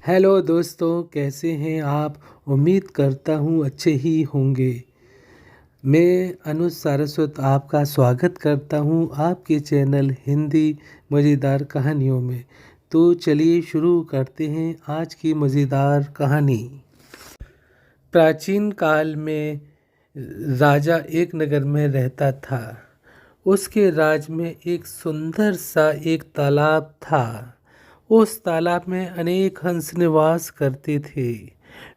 Hello दोस्तों, कैसे हैं आप। उम्मीद करता हूँ अच्छे ही होंगे। मैं अनुज सारस्वत आपका स्वागत करता हूँ आपके चैनल हिंदी मज़ेदार कहानियों में। तो चलिए शुरू करते हैं आज की मज़ेदार कहानी। प्राचीन काल में राजा एक नगर में रहता था। उसके राज में एक सुंदर सा एक तालाब था। उस तालाब में अनेक हंस निवास करते थे।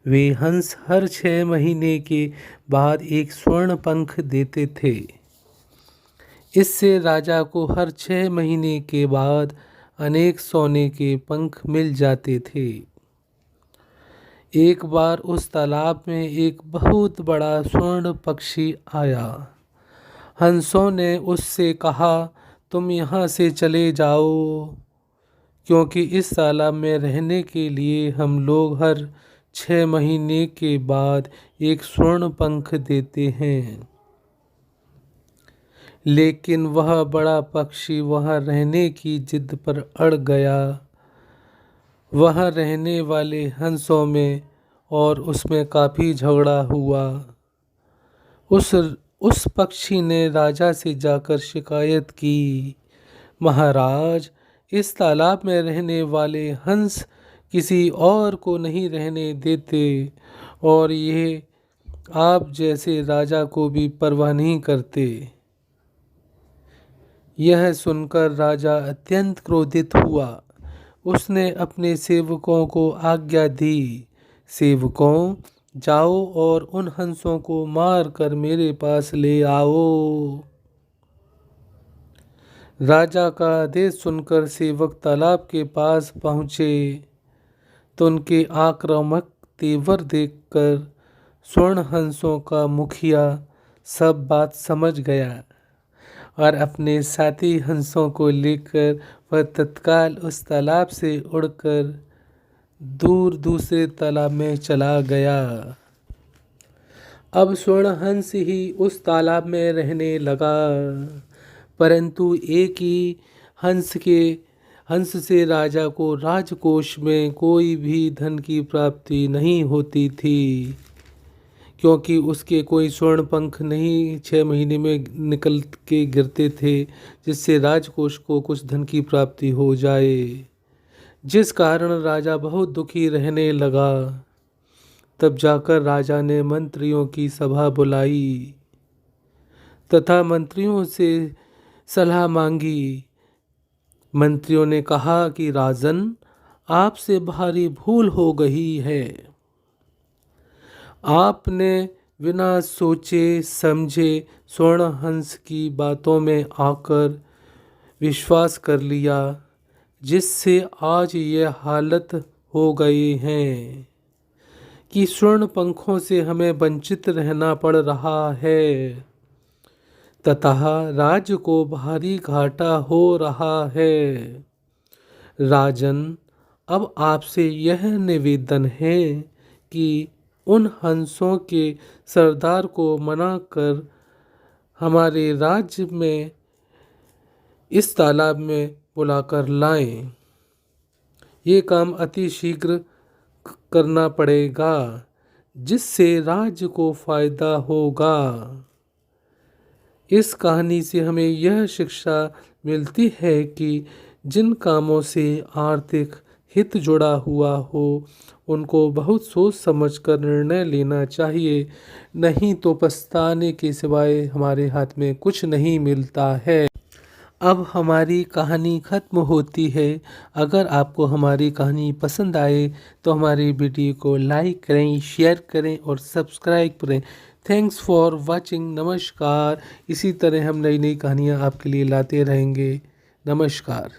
वे हंस हर 6 महीने के बाद एक स्वर्ण पंख देते थे। इससे राजा को हर 6 महीने के बाद अनेक सोने के पंख मिल जाते थे। एक बार उस तालाब में एक बहुत बड़ा स्वर्ण पक्षी आया। हंसों ने उससे कहा, तुम यहाँ से चले जाओ, क्योंकि इस तालाब में रहने के लिए हम लोग हर 6 महीने के बाद एक स्वर्ण पंख देते हैं। लेकिन वह बड़ा पक्षी वहाँ रहने की जिद पर अड़ गया। वहाँ रहने वाले हंसों में और उसमें काफ़ी झगड़ा हुआ। उस पक्षी ने राजा से जाकर शिकायत की, महाराज, इस तालाब में रहने वाले हंस किसी और को नहीं रहने देते और ये आप जैसे राजा को भी परवाह नहीं करते। यह सुनकर राजा अत्यंत क्रोधित हुआ। उसने अपने सेवकों को आज्ञा दी, सेवकों, जाओ और उन हंसों को मार कर मेरे पास ले आओ। राजा का आदेश सुनकर सेवक तालाब के पास पहुँचे तो उनके आक्रामक तेवर देखकर स्वर्ण हंसों का मुखिया सब बात समझ गया और अपने साथी हंसों को लेकर वह तत्काल उस तालाब से उड़कर दूर दूसरे तालाब में चला गया। अब स्वर्ण हंस ही उस तालाब में रहने लगा, परंतु एक ही हंस से राजा को राजकोष में कोई भी धन की प्राप्ति नहीं होती थी, क्योंकि उसके कोई स्वर्ण पंख नहीं 6 महीने में निकल के गिरते थे जिससे राजकोष को कुछ धन की प्राप्ति हो जाए। जिस कारण राजा बहुत दुखी रहने लगा। तब जाकर राजा ने मंत्रियों की सभा बुलाई तथा मंत्रियों से सलाह मांगी। मंत्रियों ने कहा कि राजन, आपसे भारी भूल हो गई है। आपने बिना सोचे समझे स्वर्ण हंस की बातों में आकर विश्वास कर लिया, जिससे आज यह हालत हो गई है कि स्वर्ण पंखों से हमें वंचित रहना पड़ रहा है तथा राज्य को भारी घाटा हो रहा है। राजन, अब आपसे यह निवेदन है कि उन हंसों के सरदार को मना कर हमारे राज्य में इस तालाब में बुलाकर लाएं। ये काम अति शीघ्र करना पड़ेगा, जिससे राज्य को फायदा होगा। इस कहानी से हमें यह शिक्षा मिलती है कि जिन कामों से आर्थिक हित जुड़ा हुआ हो उनको बहुत सोच समझकर निर्णय लेना चाहिए, नहीं तो पछताने के सिवाय हमारे हाथ में कुछ नहीं मिलता है। अब हमारी कहानी ख़त्म होती है। अगर आपको हमारी कहानी पसंद आए तो हमारी वीडियो को लाइक करें, शेयर करें और सब्सक्राइब करें। Thanks for watching. नमस्कार। इसी तरह हम नई नई कहानियाँ आपके लिए लाते रहेंगे। नमस्कार।